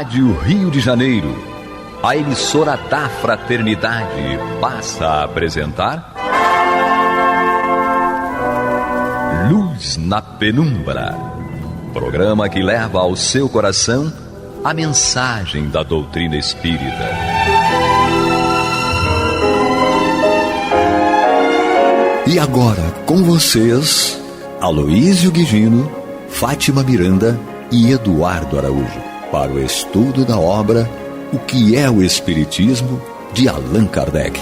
Rádio Rio de Janeiro, a emissora da fraternidade, passa a apresentar Luz na Penumbra, programa que leva ao seu coração a mensagem da doutrina espírita. E agora, com vocês, Aloísio Guigino, Fátima Miranda e Eduardo Araújo, para o estudo da obra O que é o Espiritismo, de Allan Kardec.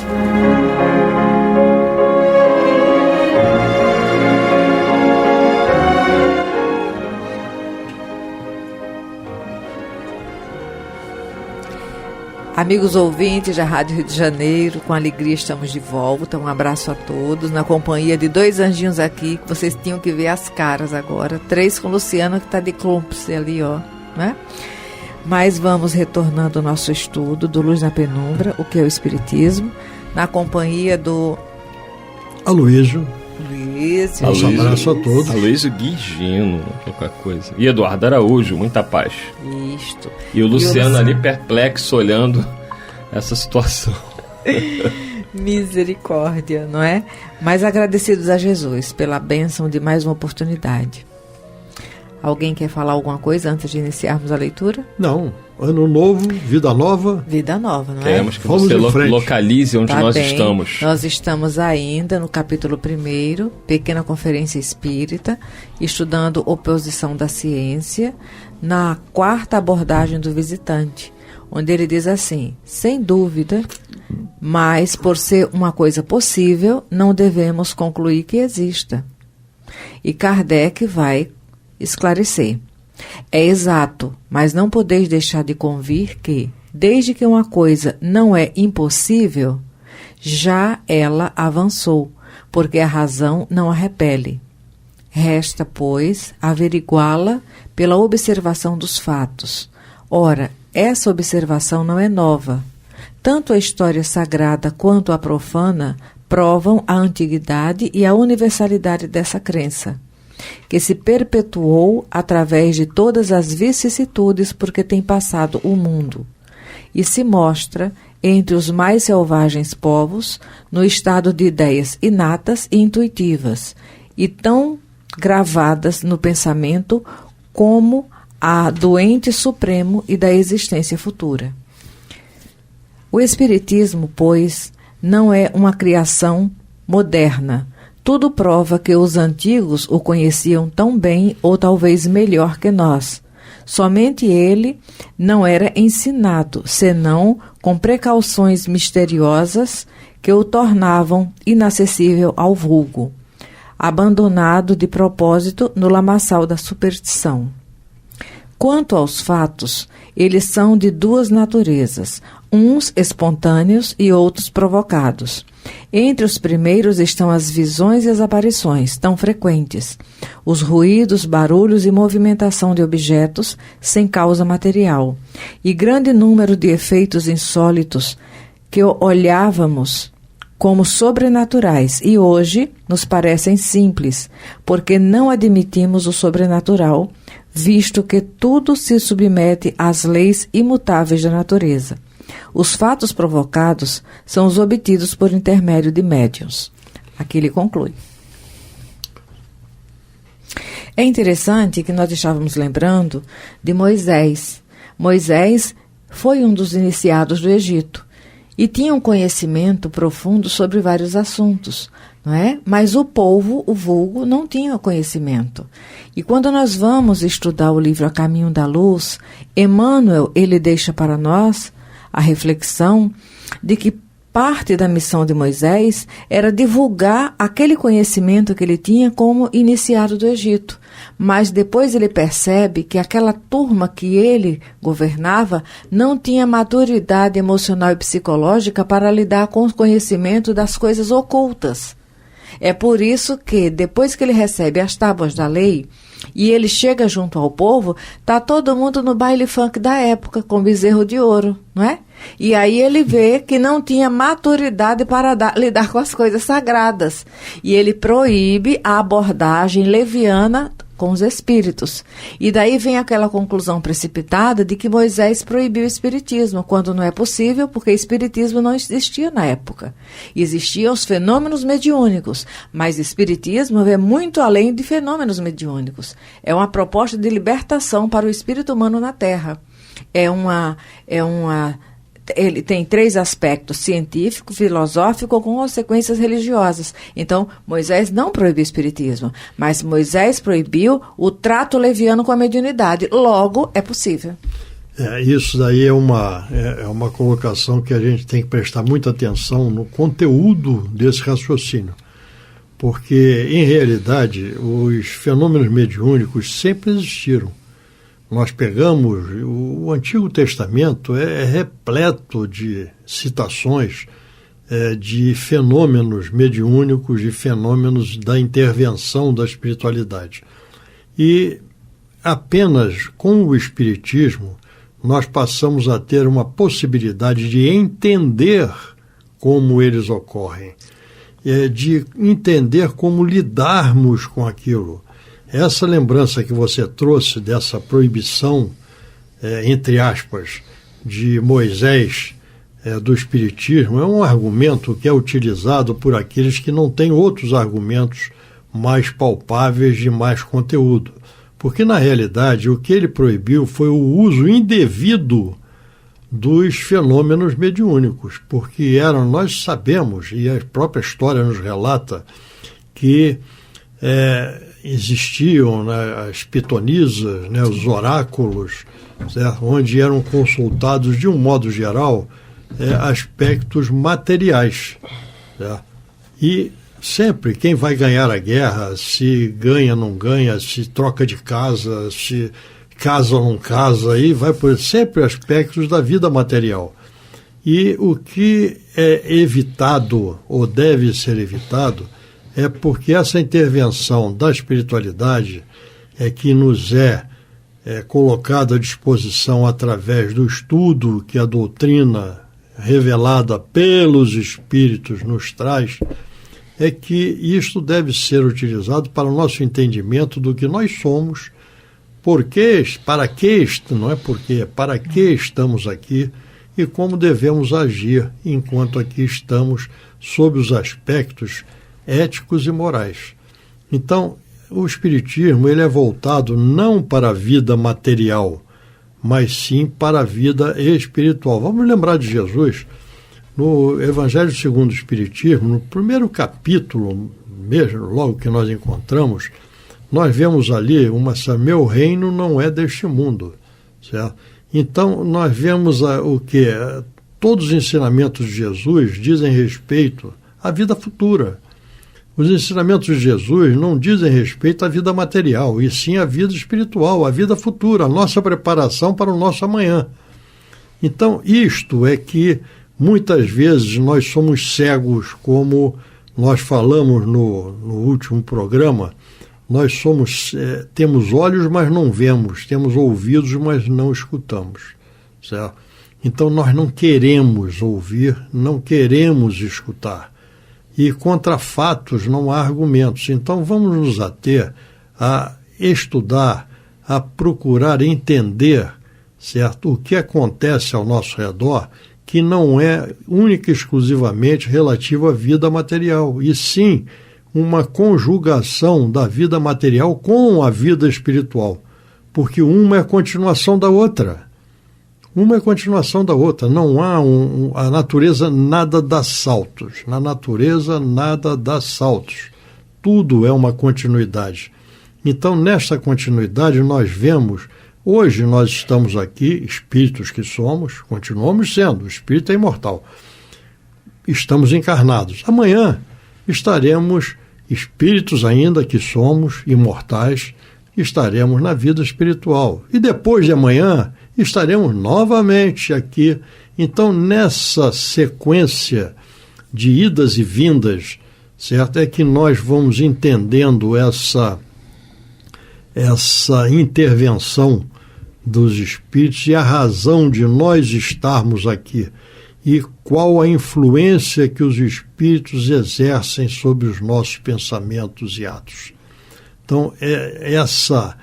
Amigos ouvintes da Rádio Rio de Janeiro, com alegria estamos de volta. Um abraço a todos, na companhia de dois anjinhos aqui, que vocês tinham que ver as caras agora. 3 com Luciana, que está de cúmplice ali, ó, né? Mas vamos retornando ao nosso estudo do Luz na Penumbra, o que é o Espiritismo, na companhia do Aloísio. Um abraço a todos. Aloísio Guigino, qualquer coisa. E Eduardo Araújo, muita paz. Isto. E o Luciano ali perplexo, olhando essa situação. Misericórdia, não é? Mas agradecidos a Jesus pela bênção de mais uma oportunidade. Alguém quer falar alguma coisa antes de iniciarmos a leitura? Não. Ano novo, vida nova. Vida nova, não é? Queremos que você localize onde nós estamos. Nós estamos ainda no capítulo 1, Pequena Conferência Espírita, estudando Oposição da Ciência, na 4ª abordagem do visitante, onde ele diz assim: sem dúvida, mas por ser uma coisa possível, não devemos concluir que exista. E Kardec vai esclarecer. É exato, mas não podeis deixar de convir que, desde que uma coisa não é impossível, já ela avançou, porque a razão não a repele. Resta, pois, averiguá-la pela observação dos fatos. Ora, essa observação não é nova. Tanto a história sagrada quanto a profana provam a antiguidade e a universalidade dessa crença, que se perpetuou através de todas as vicissitudes porque tem passado o mundo, e se mostra entre os mais selvagens povos no estado de ideias inatas e intuitivas, e tão gravadas no pensamento como a do ente supremo e da existência futura. O Espiritismo, pois, não é uma criação moderna. Tudo prova que os antigos o conheciam tão bem ou talvez melhor que nós. Somente ele não era ensinado, senão com precauções misteriosas que o tornavam inacessível ao vulgo, abandonado de propósito no lamaçal da superstição. Quanto aos fatos, eles são de 2 naturezas, uns espontâneos e outros provocados. Entre os primeiros estão as visões e as aparições, tão frequentes, os ruídos, barulhos e movimentação de objetos sem causa material, e grande número de efeitos insólitos que olhávamos como sobrenaturais e hoje nos parecem simples, porque não admitimos o sobrenatural, visto que tudo se submete às leis imutáveis da natureza. Os fatos provocados são os obtidos por intermédio de médiuns. Aqui ele conclui. É interessante que nós estávamos lembrando de Moisés. Moisés foi um dos iniciados do Egito e tinha um conhecimento profundo sobre vários assuntos, não é? Mas o povo, o vulgo, não tinha conhecimento. E quando nós vamos estudar o livro A Caminho da Luz, Emmanuel, ele deixa para nós a reflexão de que parte da missão de Moisés era divulgar aquele conhecimento que ele tinha como iniciado do Egito. Mas depois ele percebe que aquela turma que ele governava não tinha maturidade emocional e psicológica para lidar com o conhecimento das coisas ocultas. É por isso que, depois que ele recebe as tábuas da lei e ele chega junto ao povo, está todo mundo no baile funk da época, com bezerro de ouro, não é? E aí ele vê que não tinha maturidade para lidar com as coisas sagradas. E ele proíbe a abordagem leviana com os espíritos. E daí vem aquela conclusão precipitada de que Moisés proibiu o espiritismo, quando não é possível, porque espiritismo não existia na época. Existiam os fenômenos mediúnicos, mas espiritismo é muito além de fenômenos mediúnicos. É uma proposta de libertação para o espírito humano na Terra. Ele tem 3 aspectos: científico, filosófico, com consequências religiosas. Então, Moisés não proibiu o espiritismo, mas Moisés proibiu o trato leviano com a mediunidade. Logo, é possível. Isso daí é uma colocação que a gente tem que prestar muita atenção no conteúdo desse raciocínio. Porque, em realidade, os fenômenos mediúnicos sempre existiram. Nós pegamos, o Antigo Testamento é repleto de citações de fenômenos mediúnicos, de fenômenos da intervenção da espiritualidade. E apenas com o Espiritismo nós passamos a ter uma possibilidade de entender como eles ocorrem, de entender como lidarmos com aquilo. Essa lembrança que você trouxe dessa proibição, entre aspas, de Moisés do Espiritismo, é um argumento que é utilizado por aqueles que não têm outros argumentos mais palpáveis de mais conteúdo. Porque, na realidade, o que ele proibiu foi o uso indevido dos fenômenos mediúnicos, porque nós sabemos, e a própria história nos relata, que existiam, né, as pitonisas, né, os oráculos, certo? Onde eram consultados, de um modo geral, aspectos materiais. Certo? E sempre quem vai ganhar a guerra, se ganha, não ganha, se troca de casa, se casa ou não casa, aí vai por sempre aspectos da vida material. E o que é evitado, ou deve ser evitado, é porque essa intervenção da espiritualidade que nos é colocada à disposição através do estudo que a doutrina revelada pelos espíritos nos traz, é que isto deve ser utilizado para o nosso entendimento do que nós somos, para que estamos aqui e como devemos agir enquanto aqui estamos sob os aspectos éticos e morais. Então, o Espiritismo ele é voltado não para a vida material, mas sim para a vida espiritual. Vamos lembrar de Jesus, no Evangelho segundo o Espiritismo, no primeiro capítulo, mesmo logo que nós encontramos, nós vemos ali meu reino não é deste mundo. Certo? Então, nós vemos o que? Todos os ensinamentos de Jesus dizem respeito à vida futura. Os ensinamentos de Jesus não dizem respeito à vida material, e sim à vida espiritual, à vida futura, a nossa preparação para o nosso amanhã. Então, isto é que muitas vezes nós somos cegos, como nós falamos no último programa, nós temos olhos, mas não vemos, temos ouvidos, mas não escutamos. Certo? Então, nós não queremos ouvir, não queremos escutar. E contra fatos não há argumentos. Então vamos nos ater a estudar, a procurar entender, certo, o que acontece ao nosso redor, que não é única e exclusivamente relativo à vida material, e sim uma conjugação da vida material com a vida espiritual, porque uma é a continuação da outra. Uma é a continuação da outra. Não há a natureza nada dá saltos. Na natureza nada dá saltos. Tudo é uma continuidade. Então, nesta continuidade, nós vemos, hoje nós estamos aqui, espíritos que somos, continuamos sendo, o espírito é imortal. Estamos encarnados. Amanhã estaremos espíritos ainda que somos, imortais, estaremos na vida espiritual. E depois de amanhã estaremos novamente aqui. Então, nessa sequência de idas e vindas, certo, é que nós vamos entendendo essa intervenção dos espíritos e a razão de nós estarmos aqui e qual a influência que os espíritos exercem sobre os nossos pensamentos e atos. Então, essa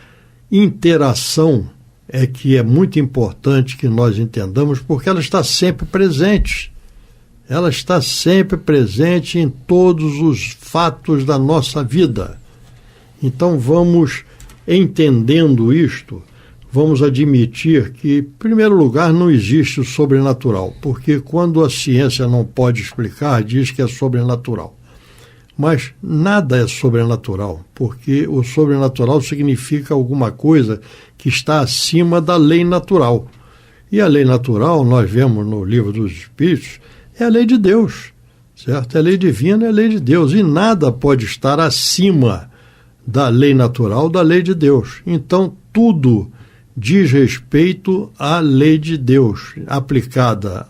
interação é que é muito importante que nós entendamos, porque ela está sempre presente. Ela está sempre presente em todos os fatos da nossa vida. Então, vamos entendendo isto, vamos admitir que, em primeiro lugar, não existe o sobrenatural, porque quando a ciência não pode explicar, diz que é sobrenatural. Mas nada é sobrenatural, porque o sobrenatural significa alguma coisa que está acima da lei natural. E a lei natural, nós vemos no Livro dos Espíritos, é a lei de Deus, certo? É a lei divina, é a lei de Deus, e nada pode estar acima da lei natural, da lei de Deus. Então, tudo diz respeito à lei de Deus, aplicada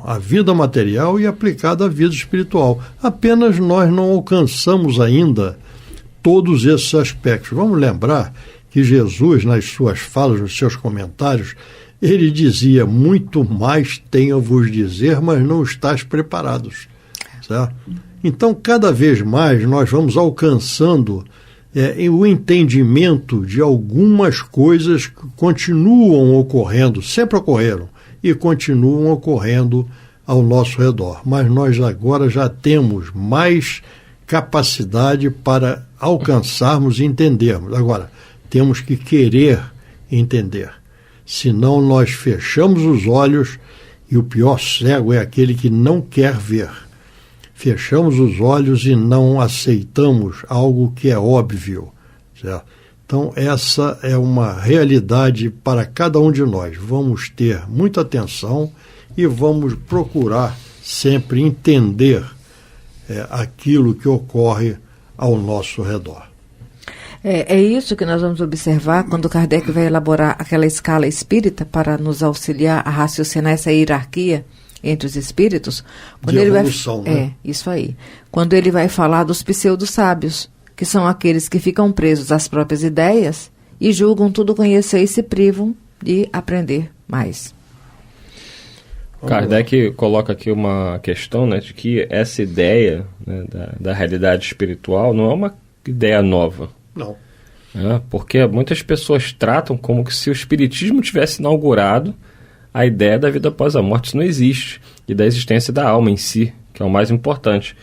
à vida material e aplicada à vida espiritual. Apenas nós não alcançamos ainda todos esses aspectos. Vamos lembrar que Jesus, nas suas falas, nos seus comentários, ele dizia: muito mais tenho a vos dizer, mas não estáis preparados. Certo? Então, cada vez mais nós vamos alcançando o entendimento de algumas coisas que continuam ocorrendo, sempre ocorreram, e continuam ocorrendo ao nosso redor. Mas nós agora já temos mais capacidade para alcançarmos e entendermos. Agora, temos que querer entender. Senão nós fechamos os olhos, e o pior cego é aquele que não quer ver. Fechamos os olhos e não aceitamos algo que é óbvio. Certo? Então, essa é uma realidade para cada um de nós. Vamos ter muita atenção e vamos procurar sempre entender aquilo que ocorre ao nosso redor. É isso que nós vamos observar quando Kardec vai elaborar aquela escala espírita para nos auxiliar a raciocinar essa hierarquia entre os espíritos. Quando de evolução, né? Isso aí. Quando ele vai falar dos pseudo-sábios, que são aqueles que ficam presos às próprias ideias e julgam tudo conhecer e se privam de aprender mais. Kardec coloca aqui uma questão, né, de que essa ideia, né, da realidade espiritual não é uma ideia nova. Não. Porque muitas pessoas tratam como se o espiritismo tivesse inaugurado a ideia da vida após a morte. Isso não existe. E da existência da alma em si, que é o mais importante.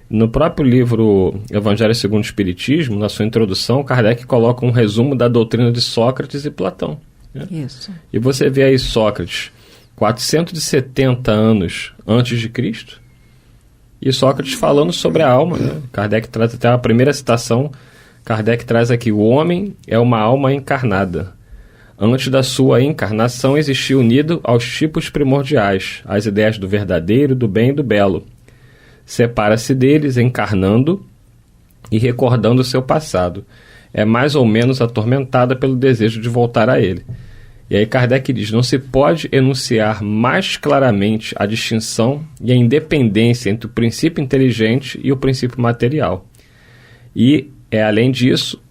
No próprio livro Evangelho segundo o Espiritismo, na sua introdução, Kardec coloca um resumo da doutrina de Sócrates e Platão. Né? Isso. E você vê aí Sócrates 470 anos antes de Cristo, e Sócrates falando sobre a alma. Né? Kardec traz até a primeira citação. Kardec traz aqui: o homem é uma alma encarnada. Antes da sua encarnação existia unido aos tipos primordiais, às ideias do verdadeiro, do bem e do belo. Separa-se deles encarnando e recordando o seu passado. É mais ou menos atormentada pelo desejo de voltar a ele. E aí Kardec diz: não se pode enunciar mais claramente a distinção e a independência entre o princípio inteligente e o princípio material. E além disso,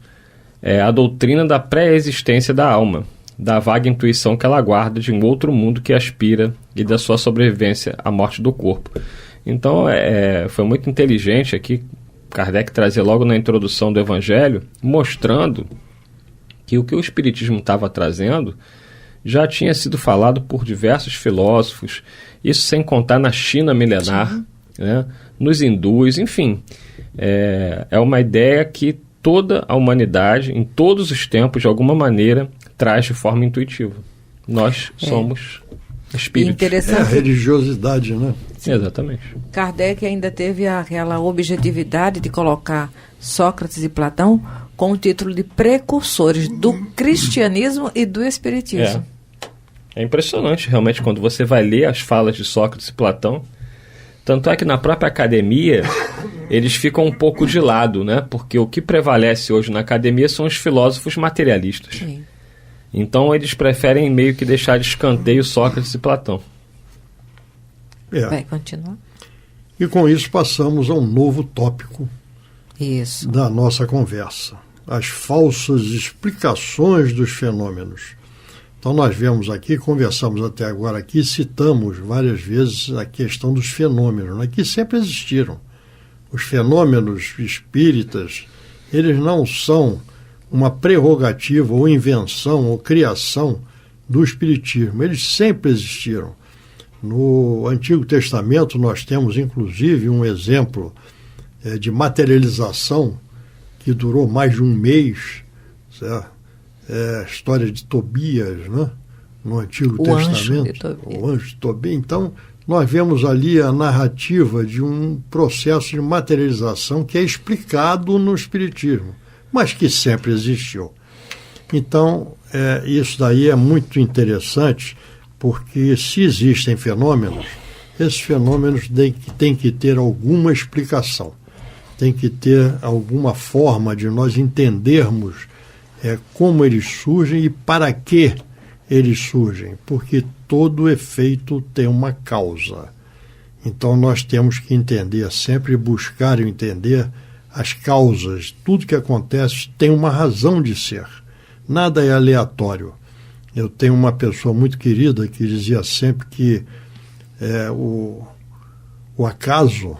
a doutrina da pré-existência da alma, da vaga intuição que ela guarda de um outro mundo que aspira e da sua sobrevivência à morte do corpo. Então, foi muito inteligente aqui Kardec trazer logo na introdução do Evangelho, mostrando que o Espiritismo estava trazendo já tinha sido falado por diversos filósofos, isso sem contar na China milenar, né, nos hindus, enfim. É uma ideia que toda a humanidade, em todos os tempos, de alguma maneira, traz de forma intuitiva. Nós somos espíritos. Interessante. A religiosidade, né? Exatamente. Kardec ainda teve aquela objetividade de colocar Sócrates e Platão com o título de precursores do cristianismo e do espiritismo. É impressionante, realmente, quando você vai ler as falas de Sócrates e Platão. Tanto é que na própria academia eles ficam um pouco de lado, né? Porque o que prevalece hoje na academia são os filósofos materialistas. Sim. Então eles preferem meio que deixar de escanteio Sócrates e Platão. Vai continuar? E com isso passamos a um novo tópico da nossa conversa: as falsas explicações dos fenômenos. Então nós vemos aqui, conversamos até agora aqui, citamos várias vezes a questão dos fenômenos, né, que sempre existiram. Os fenômenos espíritas, eles não são uma prerrogativa ou invenção ou criação do Espiritismo. Eles sempre existiram. No Antigo Testamento nós temos inclusive um exemplo de materialização que durou mais de um mês, certo? A história de Tobias, né? No Antigo Testamento. O anjo de Tobias. Então, nós vemos ali a narrativa de um processo de materialização que é explicado no Espiritismo, mas que sempre existiu. Então, isso daí é muito interessante, porque se existem fenômenos, esses fenômenos têm que ter alguma explicação, tem que ter alguma forma de nós entendermos como eles surgem e para que eles surgem, porque todo efeito tem uma causa. Então nós temos que entender, sempre buscar entender as causas. Tudo que acontece tem uma razão de ser. Nada é aleatório. Eu tenho uma pessoa muito querida que dizia sempre que o acaso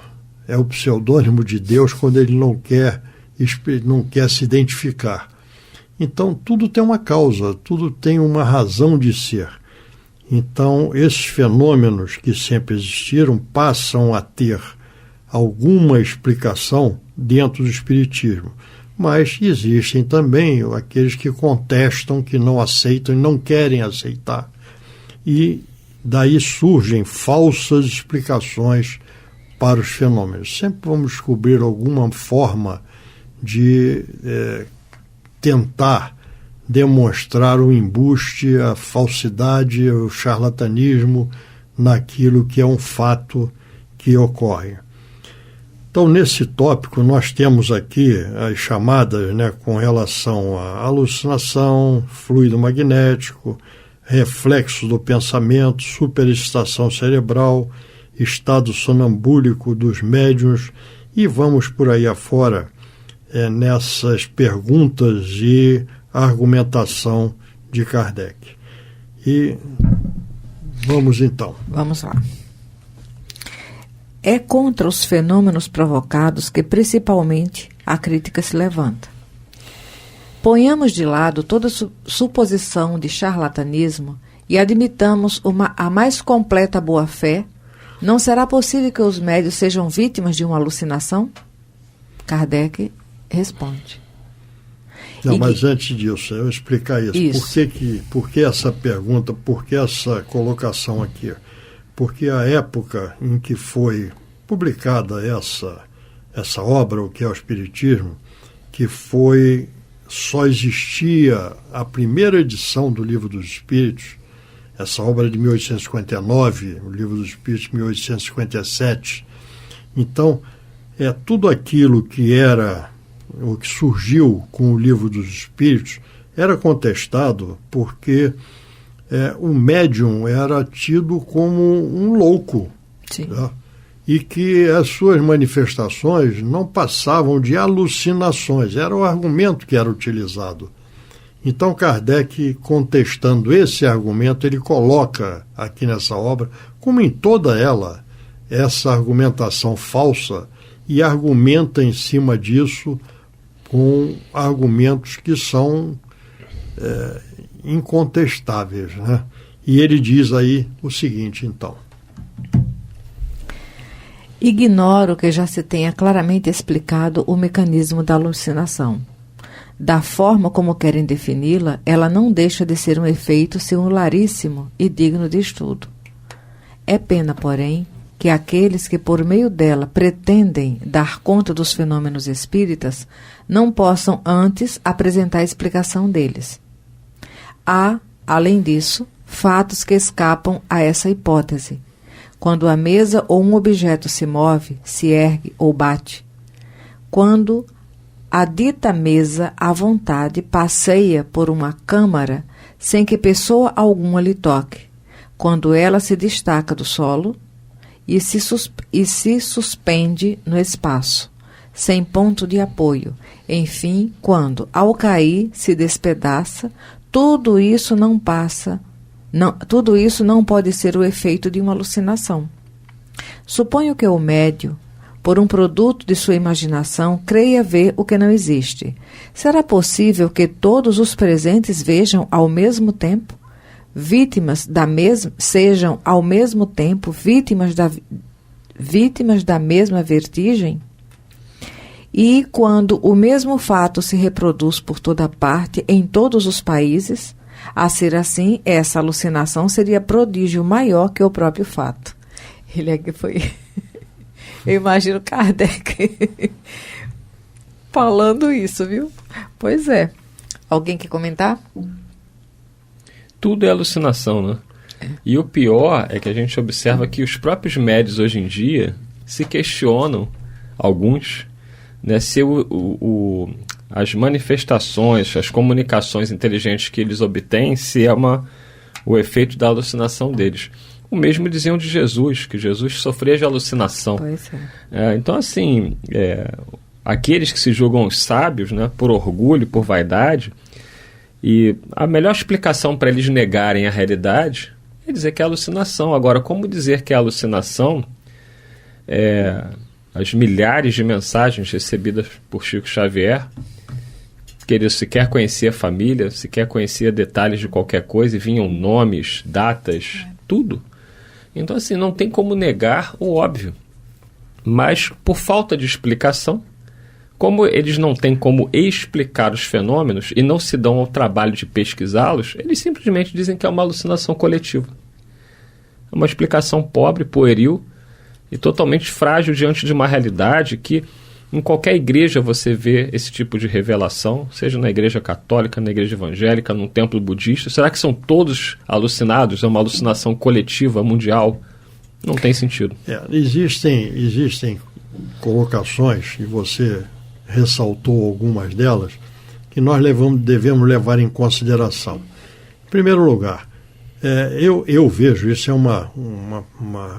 é o pseudônimo de Deus quando ele não quer se identificar. Então, tudo tem uma causa, tudo tem uma razão de ser. Então, esses fenômenos que sempre existiram passam a ter alguma explicação dentro do Espiritismo. Mas existem também aqueles que contestam, que não aceitam e não querem aceitar. E daí surgem falsas explicações para os fenômenos. Sempre vamos descobrir alguma forma de tentar demonstrar o embuste, a falsidade, o charlatanismo naquilo que é um fato que ocorre. Então, nesse tópico, nós temos aqui as chamadas, né, com relação à alucinação, fluido magnético, reflexo do pensamento, superexcitação cerebral, estado sonambúlico dos médiuns, e vamos por aí afora nessas perguntas e argumentação de Kardec. E vamos então. Vamos lá. É contra os fenômenos provocados que principalmente a crítica se levanta. Ponhamos de lado toda suposição de charlatanismo e admitamos a mais completa boa-fé. Não será possível que os médios sejam vítimas de uma alucinação? Kardec responde. Não, mas antes disso, eu explicar isso. Por que essa pergunta, por que essa colocação aqui? Porque a época em que foi publicada essa obra, o que é o Espiritismo, que só existia a primeira edição do Livro dos Espíritos, essa obra de 1859, o Livro dos Espíritos de 1857. Então, tudo aquilo que era o que surgiu com o Livro dos Espíritos era contestado porque o médium era tido como um louco. Sim. Tá? E que as suas manifestações não passavam de alucinações, era o argumento que era utilizado. Então Kardec, contestando esse argumento, ele coloca aqui nessa obra, como em toda ela, essa argumentação falsa e argumenta em cima disso com argumentos que são incontestáveis, né? E ele diz aí o seguinte, então. Ignoro que já se tenha claramente explicado o mecanismo da alucinação. Da forma como querem defini-la, ela não deixa de ser um efeito singularíssimo e digno de estudo. É pena, porém, que aqueles que por meio dela pretendem dar conta dos fenômenos espíritas não possam antes apresentar a explicação deles. Há, além disso, fatos que escapam a essa hipótese. Quando a mesa ou um objeto se move, se ergue ou bate. Quando a dita mesa, à vontade, passeia por uma câmara sem que pessoa alguma lhe toque. Quando ela se destaca do solo e se suspende no espaço, sem ponto de apoio. Enfim, quando, ao cair, se despedaça, tudo isso não pode ser o efeito de uma alucinação. Suponho que o médio por um produto de sua imaginação, creia ver o que não existe. Será possível que todos os presentes vejam ao mesmo tempo? Sejam ao mesmo tempo vítimas da mesma vertigem? E quando o mesmo fato se reproduz por toda parte, em todos os países, a ser assim, essa alucinação seria prodígio maior que o próprio fato. Ele aqui foi... Eu imagino Kardec falando isso, viu? Pois é. Alguém quer comentar? Tudo é alucinação, né? E o pior é que a gente observa que os próprios médios hoje em dia se questionam, alguns, né, se as manifestações, as comunicações inteligentes que eles obtêm, se é o efeito da alucinação deles. O mesmo diziam de Jesus, que Jesus sofria de alucinação. Pois é. Então, assim, aqueles que se julgam sábios, né, por orgulho, por vaidade, e a melhor explicação para eles negarem a realidade é dizer que é alucinação. Agora, como dizer que é alucinação? As milhares de mensagens recebidas por Chico Xavier, que ele sequer conhecia a família, sequer conhecia detalhes de qualquer coisa, e vinham nomes, datas, tudo. Então, assim, não tem como negar o óbvio. Mas, por falta de explicação, como eles não têm como explicar os fenômenos e não se dão ao trabalho de pesquisá-los, eles simplesmente dizem que é uma alucinação coletiva. É uma explicação pobre, pueril e totalmente frágil diante de uma realidade que em qualquer igreja você vê esse tipo de revelação, seja na igreja católica, na igreja evangélica, num templo budista. Será que são todos alucinados? É uma alucinação coletiva, mundial? Não tem sentido. Existem colocações, e você ressaltou algumas delas, que nós devemos levar em consideração. Em primeiro lugar, eu vejo, isso é uma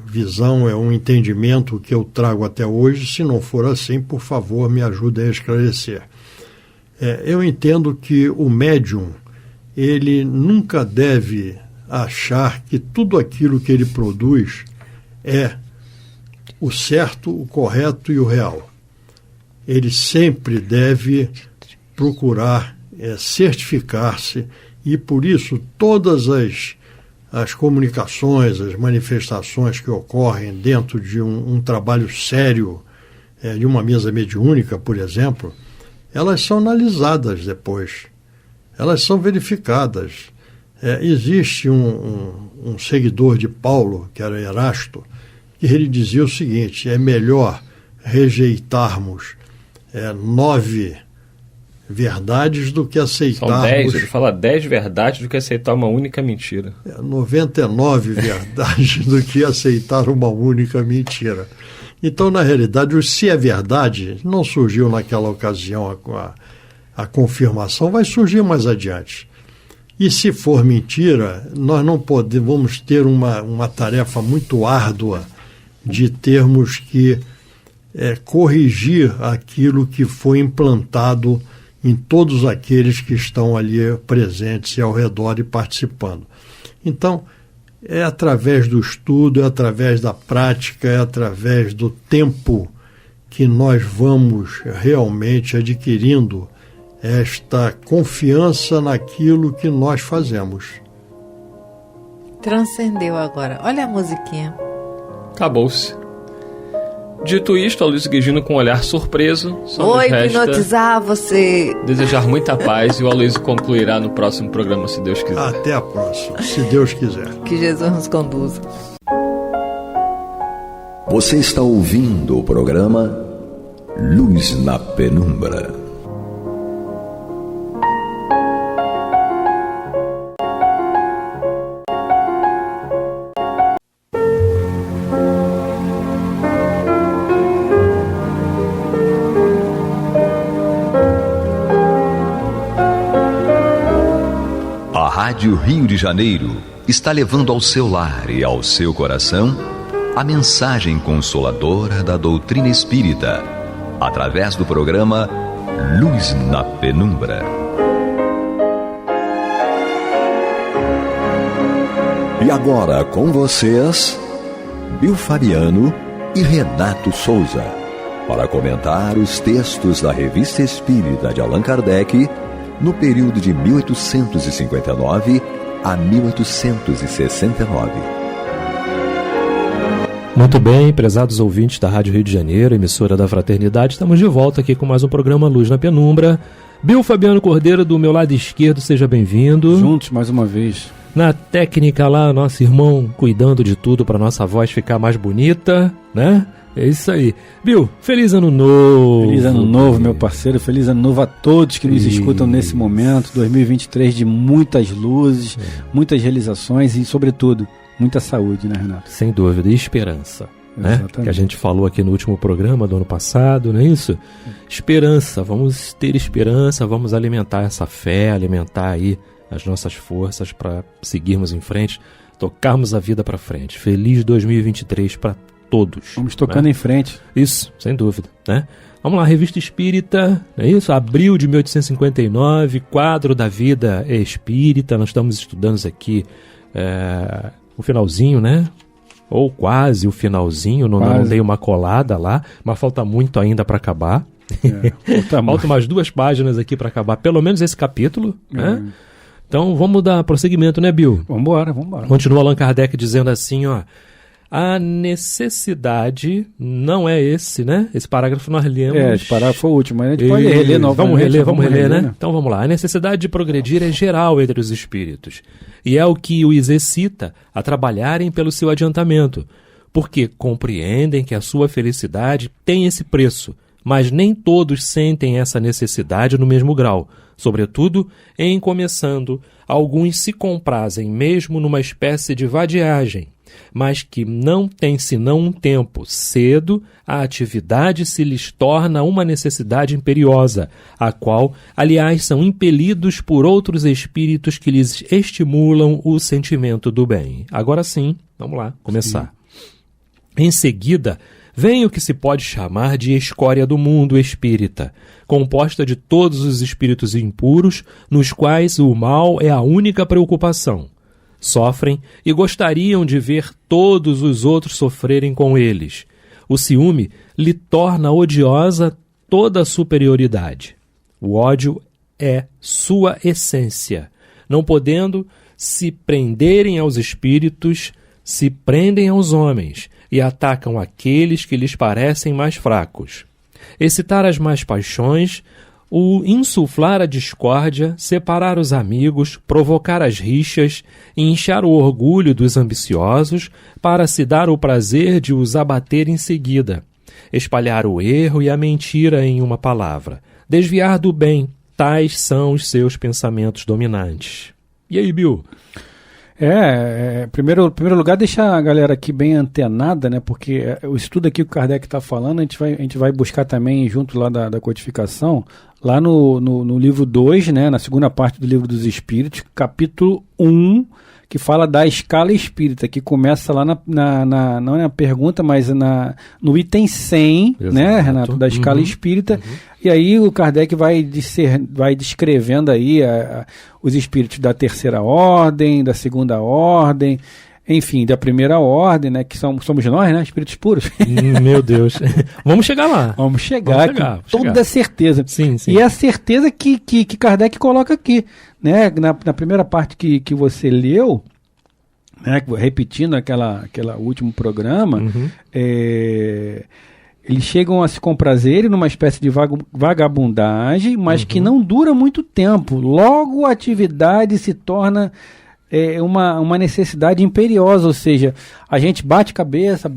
visão, é um entendimento que eu trago até hoje. Se não for assim, por favor, me ajude a esclarecer. Eu entendo que o médium, ele nunca deve achar que tudo aquilo que ele produz é o certo, o correto e o real. Ele sempre deve procurar certificar-se, e por isso todas as comunicações, as manifestações que ocorrem dentro de um trabalho sério, de uma mesa mediúnica, por exemplo, elas são analisadas depois, elas são verificadas. Existe um seguidor de Paulo, que era Erasto, que ele dizia o seguinte: é melhor rejeitarmos 9 verdades do que aceitarmos... São 10, ele fala 10 verdades do que aceitar uma única mentira. 99 verdades do que aceitar uma única mentira. Então, na realidade, se é verdade, não surgiu naquela ocasião a confirmação, vai surgir mais adiante. E se for mentira, nós não vamos ter uma tarefa muito árdua de termos que corrigir aquilo que foi implantado em todos aqueles que estão ali presentes e ao redor e participando. Então, é através do estudo, é através da prática, é através do tempo que nós vamos realmente adquirindo esta confiança naquilo que nós fazemos. Transcendeu agora. Olha a musiquinha. Acabou-se. Dito isto, Aloysio Guigino com um olhar surpreso. Vou hipnotizar você. Desejar muita paz, e o Aloysio concluirá no próximo programa, se Deus quiser. Até a próxima, se Deus quiser. Que Jesus nos conduza. Você está ouvindo o programa Luz na Penumbra. Rádio Rio de Janeiro está levando ao seu lar e ao seu coração a mensagem consoladora da doutrina espírita, através do programa Luz na Penumbra. E agora com vocês, Bill Fabiano e Renato Souza. para comentar os textos da Revista Espírita de Allan Kardec no período de 1859 a 1869. Muito bem, prezados ouvintes da Rádio Rio de Janeiro, emissora da Fraternidade, estamos de volta aqui com mais um programa Luz na Penumbra. Bill Fabiano Cordeiro, do meu lado esquerdo, seja bem-vindo. Juntos mais uma vez. Na técnica lá, nosso irmão cuidando de tudo para nossa voz ficar mais bonita, né? É isso aí. Bill, feliz ano novo. Feliz ano novo, meu parceiro. Feliz ano novo a todos que nos escutam nesse momento. 2023 de muitas luzes, muitas realizações e, sobretudo, muita saúde, né, Renato? Sem dúvida. E esperança. Né? Que a gente falou aqui no último programa do ano passado, não é isso? Esperança. Vamos ter esperança, vamos alimentar essa fé, alimentar aí as nossas forças para seguirmos em frente, tocarmos a vida para frente. Feliz 2023 para todos. Vamos tocando, né? Em frente. Isso, sem dúvida, né? Vamos lá, Revista Espírita, é isso? Abril de 1859, quadro da vida espírita. Nós estamos estudando aqui o finalzinho, né? Ou quase o finalzinho, não dei uma colada lá, mas falta muito ainda para acabar. Faltam umas 2 páginas aqui para acabar, pelo menos esse capítulo, né? Então vamos dar prosseguimento, né, Bill? Vamos embora. Continua Allan Kardec dizendo assim, ó. A necessidade não é esse, né? Esse parágrafo nós lemos. Esse parágrafo foi o último, mas a gente pode reler novamente. Vamos reler, né? Então vamos lá. A necessidade de progredir é geral entre os espíritos e é o que os excita a trabalharem pelo seu adiantamento, porque compreendem que a sua felicidade tem esse preço, mas nem todos sentem essa necessidade no mesmo grau. Sobretudo, em começando, alguns se comprazem mesmo numa espécie de vadiagem, mas que não tem senão um tempo. Cedo, a atividade se lhes torna uma necessidade imperiosa, a qual, aliás, são impelidos por outros espíritos que lhes estimulam o sentimento do bem. Agora sim, vamos lá, começar. Em seguida, vem o que se pode chamar de escória do mundo espírita, composta de todos os espíritos impuros, nos quais o mal é a única preocupação. Sofrem e gostariam de ver todos os outros sofrerem com eles. O ciúme lhe torna odiosa toda a superioridade. O ódio é sua essência. Não podendo se prenderem aos espíritos, se prendem aos homens e atacam aqueles que lhes parecem mais fracos. Excitar as más paixões, o insuflar a discórdia, separar os amigos, provocar as rixas e inchar o orgulho dos ambiciosos para se dar o prazer de os abater em seguida. Espalhar o erro e a mentira em uma palavra. Desviar do bem, tais são os seus pensamentos dominantes. E aí, Bill? Primeiro lugar, deixar a galera aqui bem antenada, né? Porque o estudo aqui que o Kardec está falando, a gente vai buscar também junto lá da codificação, lá no livro 2, né? Na segunda parte do Livro dos Espíritos, capítulo 1, que fala da escala espírita, que começa lá não é na pergunta, mas no item 100, exato, né, Renato, da escala espírita. E aí o Kardec vai descrevendo aí os espíritos da terceira ordem, da segunda ordem, enfim, da primeira ordem, né, que somos nós, né, espíritos puros. Meu Deus. Vamos chegar lá. Vamos chegar com toda certeza. Sim. E é a certeza que Kardec coloca aqui, né, na primeira parte que você leu, né, repetindo aquela último programa, eles chegam a se comprazerem numa espécie de vagabundagem, mas que não dura muito tempo. Logo a atividade se torna uma necessidade imperiosa, ou seja, a gente bate cabeça,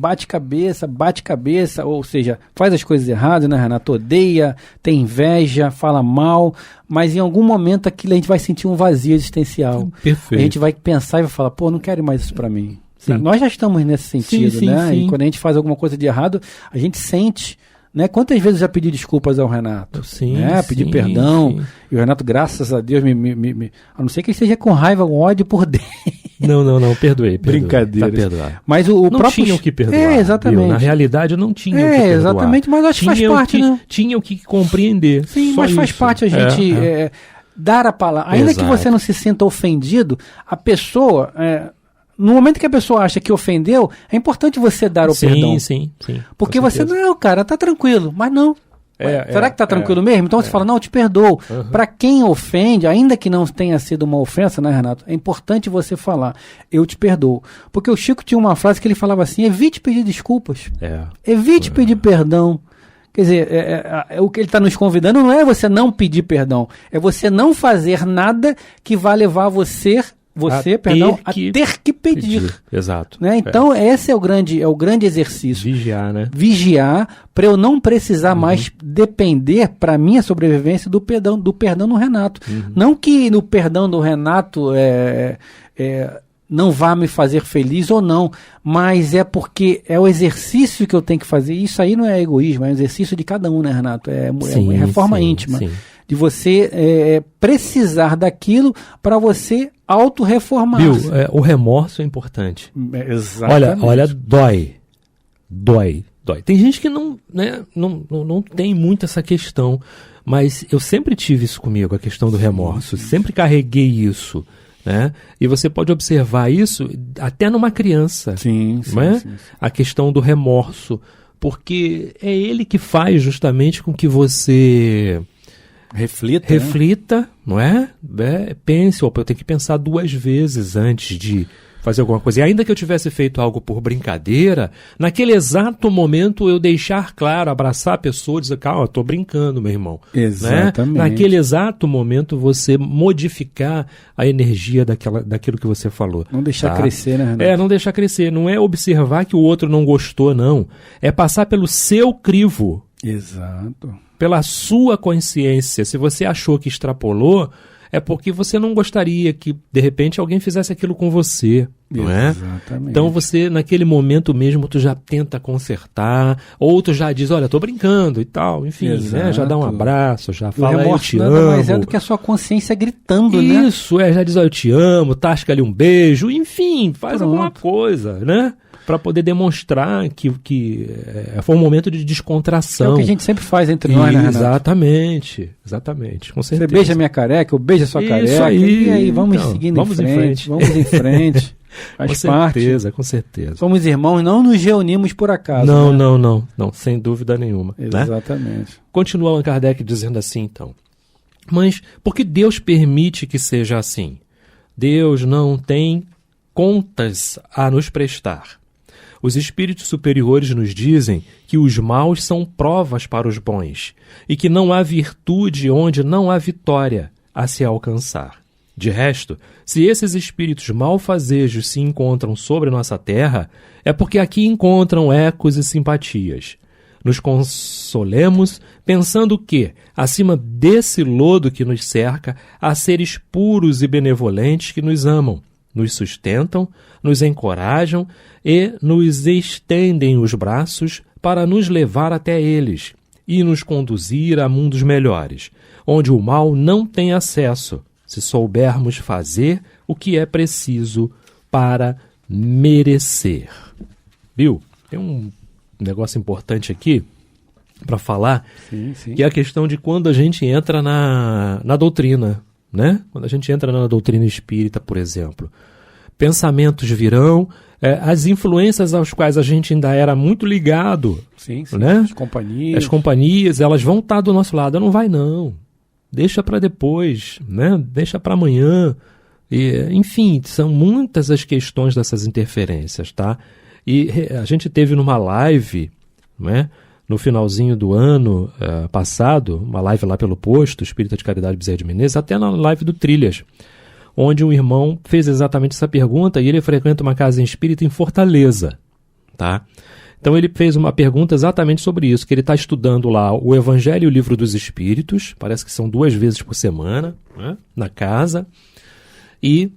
ou seja, faz as coisas erradas, né, Renato? Odeia, tem inveja, fala mal, mas em algum momento aquilo a gente vai sentir um vazio existencial. Perfeito. A gente vai pensar e vai falar, não quero mais isso para mim. Sim. Nós já estamos nesse sentido, né? Sim. E quando a gente faz alguma coisa de errado, a gente sente, né? Quantas vezes eu já pedi desculpas ao Renato? Né? Pedi perdão. E o Renato, graças a Deus, a não ser que ele esteja com raiva, com ódio por dentro. Não, perdoei. Brincadeira. Tá perdoado. Mas o não próprio... tinham que perdoar. Exatamente. Viu? Na realidade, não tinham que perdoar. Exatamente, mas acho que faz parte, né? Tinham que compreender. Sim, mas faz parte a gente dar a palavra. Ainda que você não se sinta ofendido, a pessoa... no momento que a pessoa acha que ofendeu, é importante você dar o perdão. Sim. Porque você, não, cara, tá tranquilo, mas não. Será que tá tranquilo mesmo? Então você fala, não, eu te perdoo. Para quem ofende, ainda que não tenha sido uma ofensa, né, Renato? É importante você falar, eu te perdoo. Porque o Chico tinha uma frase que ele falava assim, evite pedir desculpas. Evite pedir perdão. Quer dizer, o que ele está nos convidando não é você não pedir perdão, é você não fazer nada que vá levar você a ter que pedir. Exato. Né? Então, esse é o grande exercício. Vigiar, né? Vigiar, para eu não precisar mais depender, para minha sobrevivência, do perdão do Renato. Não que no perdão do Renato não vá me fazer feliz ou não, mas é porque é o exercício que eu tenho que fazer. Isso aí não é egoísmo, é um exercício de cada um, né, Renato? É reforma íntima. Sim. De você precisar daquilo para você auto-reformar. Bill, o remorso é importante. Exatamente. Olha, dói. Tem gente que não tem muito essa questão, mas eu sempre tive isso comigo, a questão do remorso. Sempre carreguei isso. Né? E você pode observar isso até numa criança. Sim. A questão do remorso. Porque é ele que faz justamente com que você reflita, né? Não é? Pense, eu tenho que pensar 2 vezes antes de fazer alguma coisa. E ainda que eu tivesse feito algo por brincadeira, naquele exato momento eu deixar claro, abraçar a pessoa e dizer, calma, eu tô brincando, meu irmão. Exatamente. Né? Naquele exato momento você modificar a energia daquilo que você falou. Não deixar crescer, né, Renato? Não deixar crescer. Não é observar que o outro não gostou, não. É passar pelo seu crivo. Exato. Pela sua consciência. Se você achou que extrapolou, é porque você não gostaria que, de repente, alguém fizesse aquilo com você, não é? Exatamente. Então você, naquele momento mesmo, tu já tenta consertar, ou tu já diz, olha, tô brincando e tal, enfim, né? Já dá um abraço, já fala, eu te amo. Nada mais é do que a sua consciência gritando, né? Isso, já diz, olha, eu te amo, tasca ali um beijo, enfim, faz alguma coisa, né? Para poder demonstrar que foi um momento de descontração. É o que a gente sempre faz entre nós, né, Renato? Exatamente, com certeza. Você beija a minha careca, eu beijo a sua careca. Aí, e aí, vamos seguindo em frente. Vamos em frente. Faz parte. Com certeza. Somos irmãos, não nos reunimos por acaso. Não, sem dúvida nenhuma. Exatamente. Né? Continua Allan Kardec dizendo assim, então. Mas por que Deus permite que seja assim? Deus não tem contas a nos prestar. Os espíritos superiores nos dizem que os maus são provas para os bons e que não há virtude onde não há vitória a se alcançar. De resto, se esses espíritos malfazejos se encontram sobre nossa terra, é porque aqui encontram ecos e simpatias. Nos consolemos pensando que, acima desse lodo que nos cerca, há seres puros e benevolentes que nos amam, nos sustentam, nos encorajam e nos estendem os braços para nos levar até eles e nos conduzir a mundos melhores, onde o mal não tem acesso, se soubermos fazer o que é preciso para merecer. Viu? Tem um negócio importante aqui para falar, que é a questão de quando a gente entra na doutrina, né? Quando a gente entra na doutrina espírita, por exemplo. Pensamentos virão, as influências às quais a gente ainda era muito ligado. Sim. Né? As companhias, elas vão estar do nosso lado. Não vai, não. Deixa para depois, né? Deixa para amanhã. Enfim, são muitas as questões dessas interferências, tá? E a gente teve numa live, né? No finalzinho do ano passado, uma live lá pelo Posto, Espírita de Caridade Bezerra de Menezes, até na live do Trilhas, onde um irmão fez exatamente essa pergunta e ele frequenta uma casa espírita em Fortaleza, tá? Então ele fez uma pergunta exatamente sobre isso, que ele está estudando lá o Evangelho e o Livro dos Espíritos, parece que são 2 vezes por semana, né, na casa, e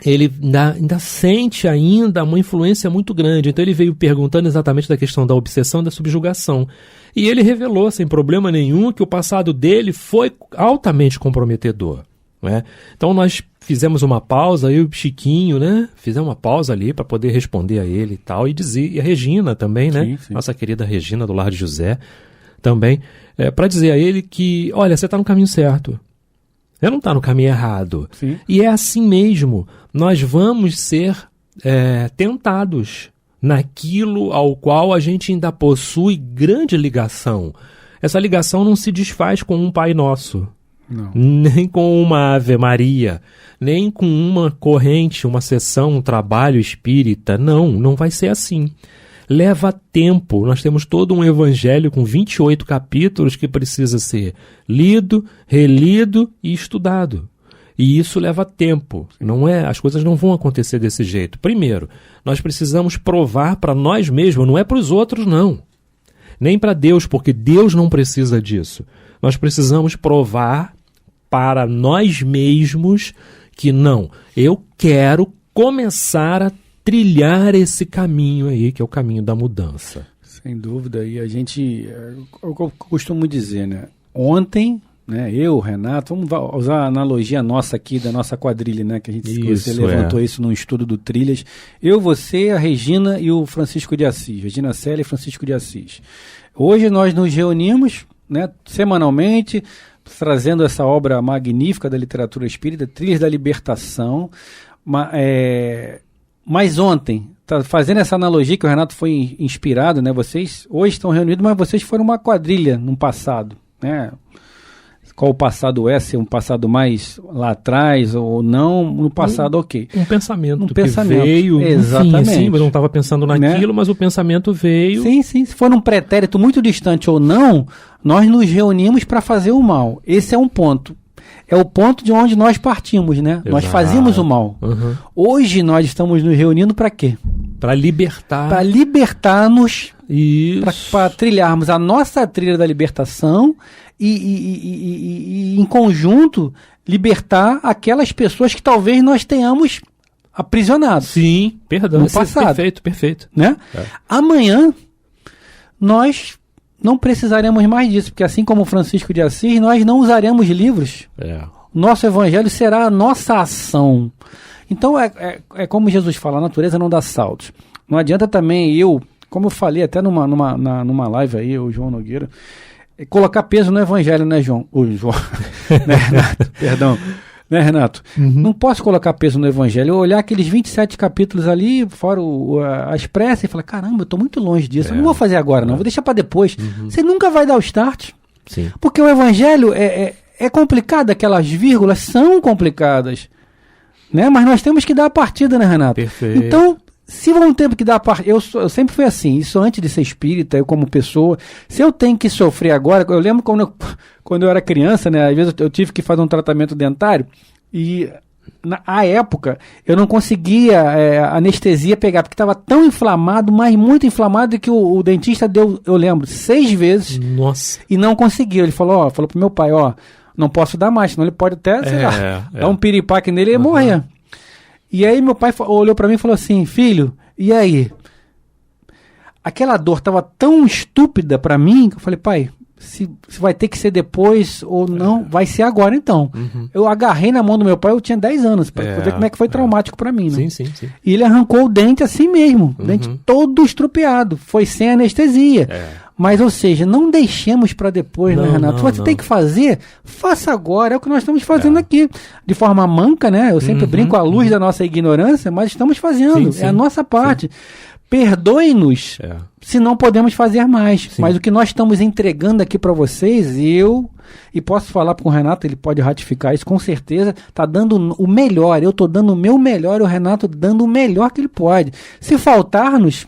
ele ainda sente ainda uma influência muito grande. Então ele veio perguntando exatamente da questão da obsessão e da subjugação. E ele revelou, sem problema nenhum, que o passado dele foi altamente comprometedor. Né? Então nós fizemos uma pausa, eu e o Chiquinho, né? Fizemos uma pausa ali para poder responder a ele e tal, e dizer, e a Regina também, né? Sim. Nossa querida Regina do Lar de José também, para dizer a ele que, olha, você está no caminho certo. Você não está no caminho errado. Sim. E é assim mesmo. Nós vamos ser tentados naquilo ao qual a gente ainda possui grande ligação. Essa ligação não se desfaz com um Pai Nosso, Não. nem com uma Ave Maria, nem com uma corrente, uma sessão, um trabalho espírita. Não vai ser assim. Leva tempo. Nós temos todo um evangelho com 28 capítulos que precisa ser lido, relido e estudado. E isso leva tempo. As coisas não vão acontecer desse jeito. Primeiro, nós precisamos provar para nós mesmos, não é para os outros, não. Nem para Deus, porque Deus não precisa disso. Nós precisamos provar para nós mesmos que não. Eu quero começar a trilhar esse caminho aí, que é o caminho da mudança. Sem dúvida. E a gente, eu costumo dizer, né? Ontem, né, eu, Renato, vamos usar a analogia nossa aqui, da nossa quadrilha, né? Que você levantou isso num estudo do Trilhas. Eu, você, a Regina e o Francisco de Assis. Regina Célia e Francisco de Assis. Hoje nós nos reunimos, né, semanalmente, trazendo essa obra magnífica da literatura espírita, Trilhas da Libertação. Mas ontem, fazendo essa analogia que o Renato foi inspirado, né? Vocês hoje estão reunidos, mas vocês foram uma quadrilha no passado, né? Qual o passado é, se é um passado mais lá atrás ou não, no passado, ok. Um pensamento que veio, exatamente. Enfim, eu não estava pensando naquilo, né? Mas o pensamento veio. Sim, se for um pretérito muito distante ou não, nós nos reunimos para fazer o mal. Esse é um ponto. É o ponto de onde nós partimos, né? Exato. Nós fazíamos o mal. Uhum. Hoje nós estamos nos reunindo para quê? Para libertar. Para libertar-nos, para trilharmos a nossa trilha da libertação e em conjunto libertar aquelas pessoas que talvez nós tenhamos aprisionado. Sim, perdão. No passado. Perfeito. Né? Amanhã nós não precisaremos mais disso, porque assim como Francisco de Assis, nós não usaremos livros. Nosso evangelho será a nossa ação. Então é como Jesus fala, a natureza não dá saltos. Não adianta também como eu falei até numa live aí, o João Nogueira, colocar peso no evangelho, né, João? Né, Renato? Perdão. Né, Renato? Uhum. Não posso colocar peso no evangelho. Eu olhar aqueles 27 capítulos ali, fora as pressas, e falar, caramba, eu estou muito longe disso. Eu não vou fazer agora, não. Vou deixar para depois. Uhum. Você nunca vai dar o start. Sim. Porque o evangelho é complicado, aquelas vírgulas são complicadas. Né? Mas nós temos que dar a partida, né, Renato? Perfeito. Então, se vamos ter que dar a partida... Eu sempre fui assim, isso antes de ser espírita, eu como pessoa. Se eu tenho que sofrer agora... Eu lembro quando eu era criança, né? Às vezes eu tive que fazer um tratamento dentário e... Na época, eu não conseguia anestesia pegar, porque estava tão inflamado, mas muito inflamado, que o dentista deu, eu lembro, 6 vezes. Nossa. E não conseguiu. Ele falou pro meu pai, não posso dar mais, senão ele pode até, dar um piripaque nele e morrer. E aí meu pai olhou para mim e falou assim, filho, e aí? Aquela dor estava tão estúpida para mim, que eu falei, pai... Se vai ter que ser depois ou não, vai ser agora então. Uhum. Eu agarrei na mão do meu pai, eu tinha 10 anos, para ver como é que foi traumático para mim. Né? Sim. E ele arrancou o dente assim mesmo, o dente todo estrupiado, foi sem anestesia. Mas, ou seja, não deixemos para depois, né, Renato? Se você tem que fazer, faça agora, é o que nós estamos fazendo aqui. De forma manca, né? Eu sempre brinco à luz da nossa ignorância, mas estamos fazendo, é a nossa parte. Perdoe-nos se não podemos fazer mais. Sim. Mas o que nós estamos entregando aqui para vocês, e posso falar com o Renato, ele pode ratificar isso, com certeza, está dando o melhor. Eu estou dando o meu melhor e o Renato dando o melhor que ele pode. Se faltar-nos,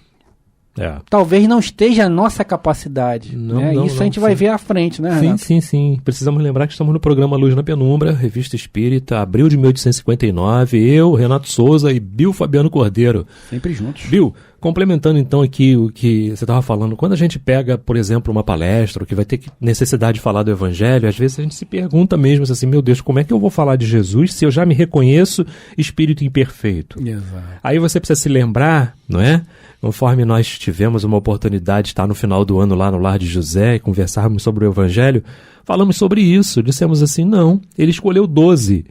talvez não esteja a nossa capacidade. Isso a gente vai ver à frente, né, Renato? Sim. Precisamos lembrar que estamos no programa Luz na Penumbra, Revista Espírita, abril de 1859. Eu, Renato Souza e Bill Fabiano Cordeiro. Sempre juntos. Bill, complementando então aqui o que você estava falando, quando a gente pega, por exemplo, uma palestra, que vai ter necessidade de falar do Evangelho, às vezes a gente se pergunta mesmo assim, meu Deus, como é que eu vou falar de Jesus se eu já me reconheço espírito imperfeito? Exato. Aí você precisa se lembrar, não é? Conforme nós tivemos uma oportunidade de estar no final do ano lá no Lar de José e conversarmos sobre o Evangelho, falamos sobre isso, dissemos assim, não, ele escolheu 12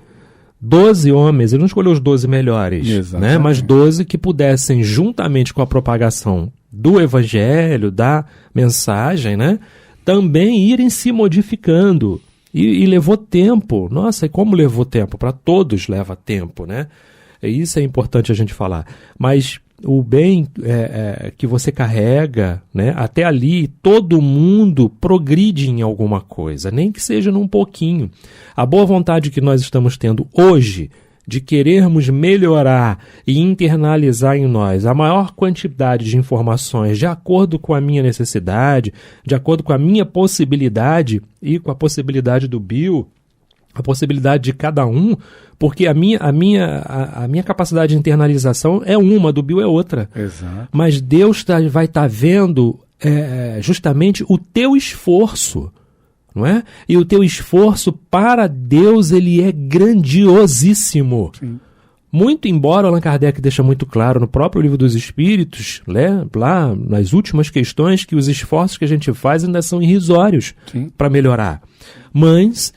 homens, ele não escolheu os 12 melhores, né? Mas 12 que pudessem, juntamente com a propagação do Evangelho, da mensagem, né? Também irem se modificando. E levou tempo. Nossa, e como levou tempo? Para todos leva tempo, né? Isso é importante a gente falar. Mas o bem que você carrega, né, até ali, todo mundo progride em alguma coisa, nem que seja num pouquinho. A boa vontade que nós estamos tendo hoje de querermos melhorar e internalizar em nós a maior quantidade de informações de acordo com a minha necessidade, de acordo com a minha possibilidade e com a possibilidade do Bill, a possibilidade de cada um, porque a minha capacidade de internalização é uma, do Bill é outra. Exato. Mas Deus vai estar vendo justamente o teu esforço, não é? E o teu esforço para Deus, ele é grandiosíssimo. Sim. Muito embora Allan Kardec deixa muito claro no próprio Livro dos Espíritos, né, lá nas últimas questões, que os esforços que a gente faz ainda são irrisórios para melhorar. Mas,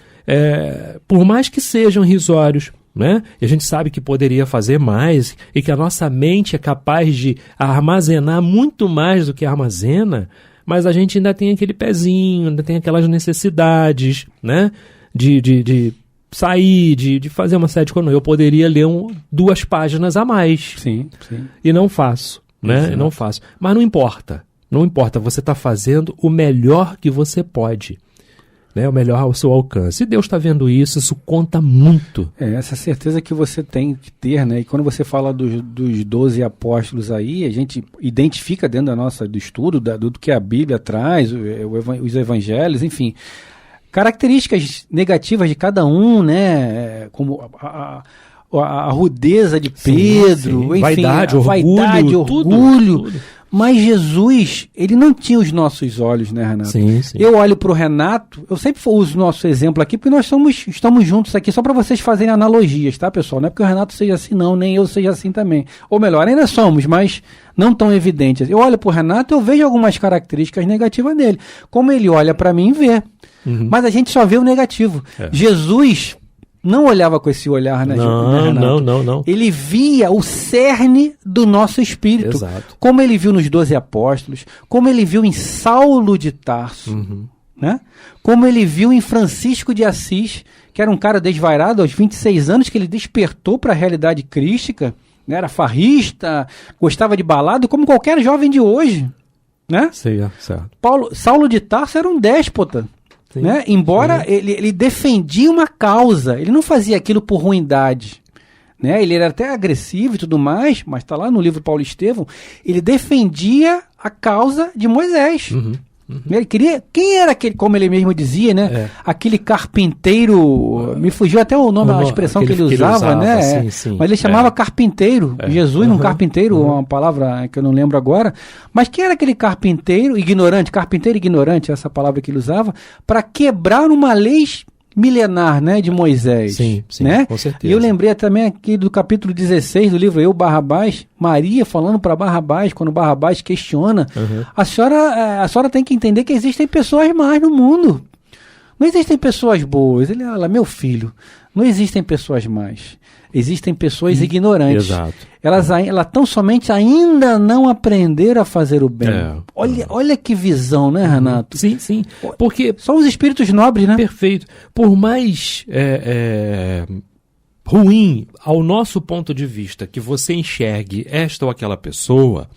por mais que sejam irrisórios, né, e a gente sabe que poderia fazer mais e que a nossa mente é capaz de armazenar muito mais do que armazena, mas a gente ainda tem aquele pezinho, ainda tem aquelas necessidades, né, de sair, de fazer uma série de coisas. Eu poderia ler 2 páginas a mais. Sim. E não faço, né? Exato. Não faço. Mas não importa. Não importa. Você está fazendo o melhor que você pode. Né? O melhor ao seu alcance. E Deus está vendo isso, isso conta muito. Essa certeza que você tem que ter, né? E quando você fala dos 12 apóstolos aí, a gente identifica dentro do estudo, do que a Bíblia traz, os evangelhos, enfim, características negativas de cada um, né? Como a rudeza de Pedro, enfim, vaidade, orgulho. Tudo. Mas Jesus, ele não tinha os nossos olhos, né, Renato? Sim. Eu olho para o Renato, eu sempre uso o nosso exemplo aqui, porque nós estamos juntos aqui, só para vocês fazerem analogias, tá, pessoal? Não é porque o Renato seja assim, não, nem eu seja assim também. Ou melhor, ainda somos, mas não tão evidentes. Eu olho para o Renato, eu vejo algumas características negativas nele. Como ele olha para mim, vê. Mas a gente só vê o negativo. Jesus não olhava com esse olhar, né, Renato? Não. Ele via o cerne do nosso espírito. Exato. Como ele viu nos 12 apóstolos, como ele viu em Saulo de Tarso, né? Como ele viu em Francisco de Assis, que era um cara desvairado aos 26 anos, que ele despertou para a realidade crística, né? Era farrista, gostava de balada, como qualquer jovem de hoje, né? Certo. Saulo de Tarso era um déspota. Né? Embora ele defendia uma causa, ele não fazia aquilo por ruindade, né? Ele era até agressivo e tudo mais, mas está lá no livro Paulo Estevão, ele defendia a causa de Moisés. Ele queria, quem era aquele, como ele mesmo dizia, né? Aquele carpinteiro, me fugiu até o nome, a expressão que ele usava, né? Sim. Mas ele chamava carpinteiro, Jesus num carpinteiro, uma palavra que eu não lembro agora. Mas quem era aquele carpinteiro ignorante, essa palavra que ele usava, para quebrar uma lei milenar, né, de Moisés. Sim, né? Com certeza. E eu lembrei também aqui do capítulo 16 do livro Eu, Barrabás, Maria falando para Barrabás, quando Barrabás questiona, a senhora tem que entender que existem pessoas más no mundo. Não existem pessoas boas. Ela, meu filho, não existem pessoas más. Existem pessoas ignorantes. Exato. Elas tão somente ainda não aprenderam a fazer o bem. Olha que visão, né, Renato? Sim. Porque são os espíritos nobres, né? Perfeito. Por mais ruim, ao nosso ponto de vista, que você enxergue esta ou aquela pessoa,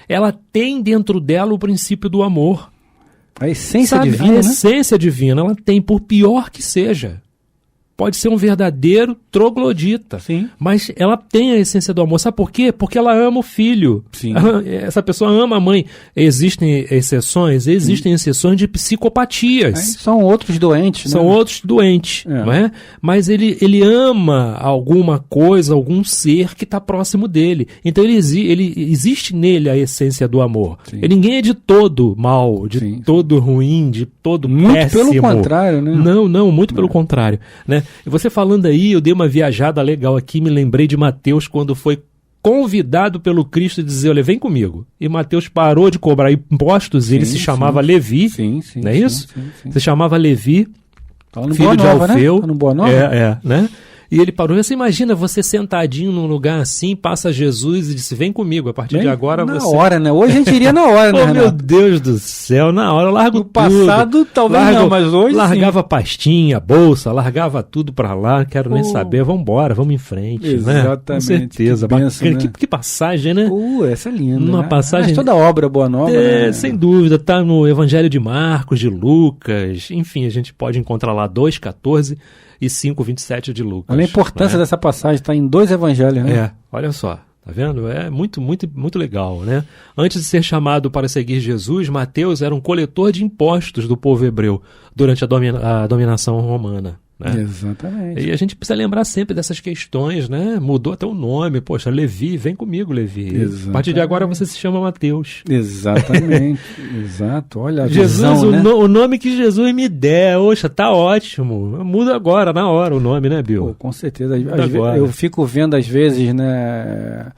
ela tem dentro dela o princípio do amor. A essência divina, A essência divina, ela tem, por pior que seja. Pode ser um verdadeiro troglodita, mas ela tem a essência do amor. Sabe por quê? Porque ela ama o filho. Essa pessoa ama a mãe. Existem exceções? Existem exceções de psicopatias. São outros doentes, São outros doentes, não é? Mas ele ama alguma coisa, algum ser que está próximo dele. Então ele existe nele a essência do amor. E ninguém é de todo mal, de todo ruim, de todo muito péssimo. Muito pelo contrário, né? Não, muito pelo contrário, né? E você falando aí, eu dei uma viajada legal aqui, me lembrei de Mateus quando foi convidado pelo Cristo a dizer, olha, vem comigo. E Mateus parou de cobrar impostos, ele se chamava Levi, não é isso? Se chamava Levi, filho de Alfeu. Né? Né? E ele parou. Você imagina você sentadinho num lugar assim, passa Jesus e disse, vem comigo, a partir de agora na você... Na hora, né? Hoje a gente iria na hora, né, Oh, meu Deus do céu, na hora eu largo tudo. No passado talvez não, mas hoje largava pastinha, bolsa, largava tudo pra lá, não quero nem saber, vamos embora, vamos em frente. Exatamente. Né? Com certeza. Que benção, né? Que passagem, né? Essa é linda. Uma né? passagem... Mas toda obra boa nova, né? Sem dúvida, tá no Evangelho de Marcos, de Lucas, enfim, a gente pode encontrar lá 2:14 e 5:27 de Lucas. Olha a importância dessa passagem, está em 2 evangelhos, né? Olha só, tá vendo? É muito, muito, muito legal, né? Antes de ser chamado para seguir Jesus, Mateus era um coletor de impostos do povo hebreu durante a dominação romana. Né? Exatamente. E a gente precisa lembrar sempre dessas questões, né? Mudou até o nome, poxa, Levi, vem comigo, Levi. Exatamente. A partir de agora você se chama Mateus. Exatamente, exato. Olha a Jesus, visão, né? o nome que Jesus me der, oxa, tá ótimo. Muda agora, na hora, o nome, né, Bill? Pô, com certeza. Eu fico vendo às vezes, né,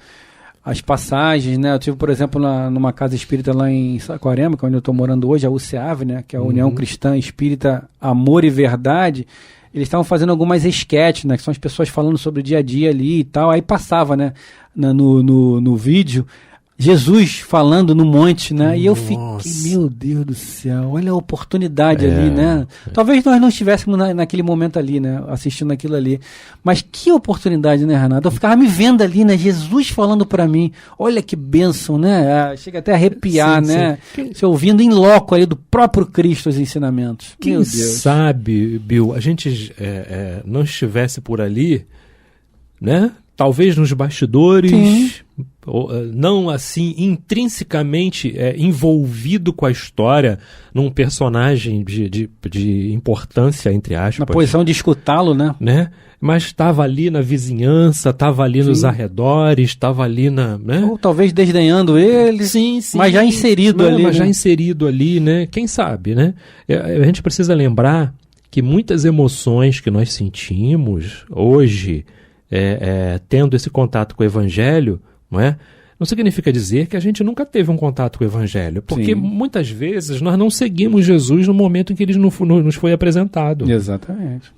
as passagens, né? Eu tive, por exemplo, numa casa espírita lá em Saquarema, que é onde eu estou morando hoje, a UCEAV, né? Que é a União Cristã Espírita Amor e Verdade. Eles estavam fazendo algumas esquetes, né? Que são as pessoas falando sobre o dia a dia ali e tal. Aí passava, né? No vídeo, Jesus falando no monte, né? E eu fiquei, meu Deus do céu, olha a oportunidade ali, né? Talvez nós não estivéssemos naquele momento ali, né? Assistindo aquilo ali. Mas que oportunidade, né, Renato? Eu ficava me vendo ali, né? Jesus falando para mim. Olha que bênção, né? Chega até a arrepiar, sim, né? Se ouvindo em loco ali do próprio Cristo os ensinamentos. Quem meu Deus. Sabe, Bill, a gente não estivesse por ali, né? Talvez nos bastidores... Sim. Não assim intrinsecamente envolvido com a história, num personagem de importância, entre aspas. Na posição de escutá-lo, né? Mas estava ali na vizinhança, estava ali nos arredores, estava ali na... Né? Ou talvez desdenhando ele, sim, mas já inserido ali. Mas já inserido ali, né? Quem sabe, né? A gente precisa lembrar que muitas emoções que nós sentimos hoje, tendo esse contato com o Evangelho, não significa dizer que a gente nunca teve um contato com o Evangelho, porque muitas vezes nós não seguimos Jesus no momento em que ele nos foi apresentado. Exatamente.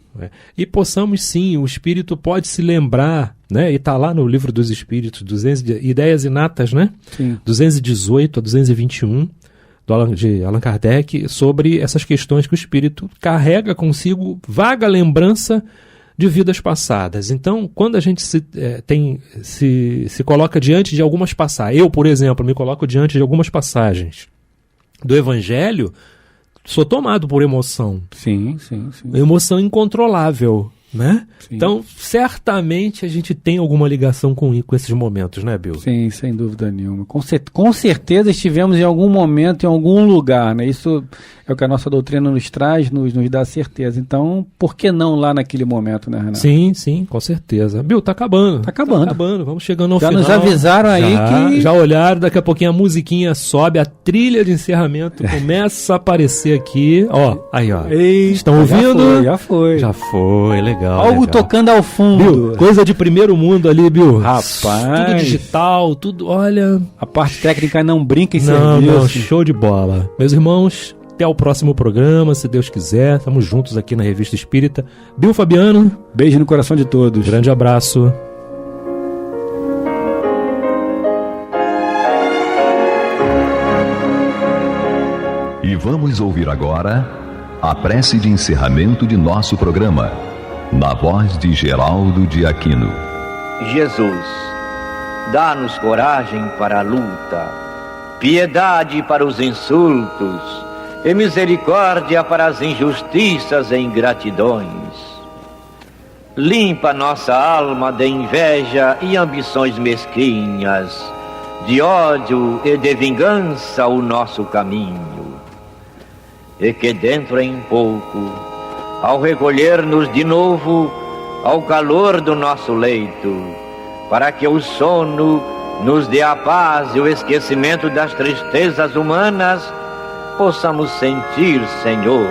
E possamos sim, o Espírito pode se lembrar, né? E está lá no Livro dos Espíritos, Ideias Inatas, né? Sim. 218 a 221, de Allan Kardec, sobre essas questões que o Espírito carrega consigo vaga lembrança de vidas passadas. Então, quando a gente se coloca diante de algumas passagens, eu, por exemplo, me coloco diante de algumas passagens do Evangelho, sou tomado por emoção. Sim. Emoção incontrolável, né? Sim. Então, certamente a gente tem alguma ligação com esses momentos, né, Bill? Sim, sem dúvida nenhuma. Com certeza estivemos em algum momento, em algum lugar, né? Isso é o que a nossa doutrina nos traz, nos dá certeza. Então, por que não lá naquele momento, né, Renato? Sim, com certeza. Bill, tá acabando. Tá acabando. Vamos chegando ao final. Já nos avisaram aí que... Já olharam, daqui a pouquinho a musiquinha sobe, a trilha de encerramento começa a aparecer aqui. Ó, aí, ó. Eita, estão ouvindo? Já foi. Já foi, legal. Algo legal. Tocando ao fundo. Bill, coisa de primeiro mundo ali, Bill. Rapaz. Tudo digital, tudo, olha... A parte técnica não brinca em serviço. Não, show de bola. Meus irmãos, até o próximo programa, se Deus quiser. Estamos juntos aqui na Revista Espírita. Bill Fabiano. Beijo no coração de todos. Grande abraço. E vamos ouvir agora a prece de encerramento de nosso programa, na voz de Geraldo de Aquino. Jesus, dá-nos coragem para a luta, piedade para os insultos e misericórdia para as injustiças e ingratidões. Limpa nossa alma de inveja e ambições mesquinhas, de ódio e de vingança o nosso caminho. E que dentro em pouco, ao recolher-nos de novo ao calor do nosso leito, para que o sono nos dê a paz e o esquecimento das tristezas humanas, possamos sentir, Senhor,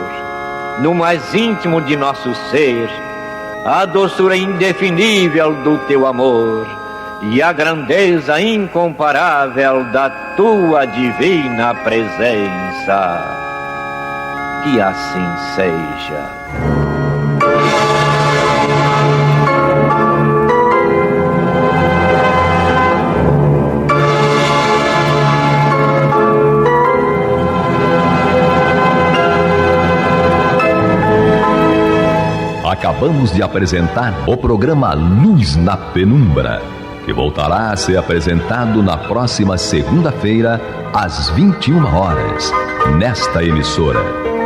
no mais íntimo de nosso ser, a doçura indefinível do Teu amor e a grandeza incomparável da Tua divina presença. Que assim seja. acabamos de apresentar o programa Luz na Penumbra, que voltará a ser apresentado na próxima segunda-feira, às 21 horas, nesta emissora.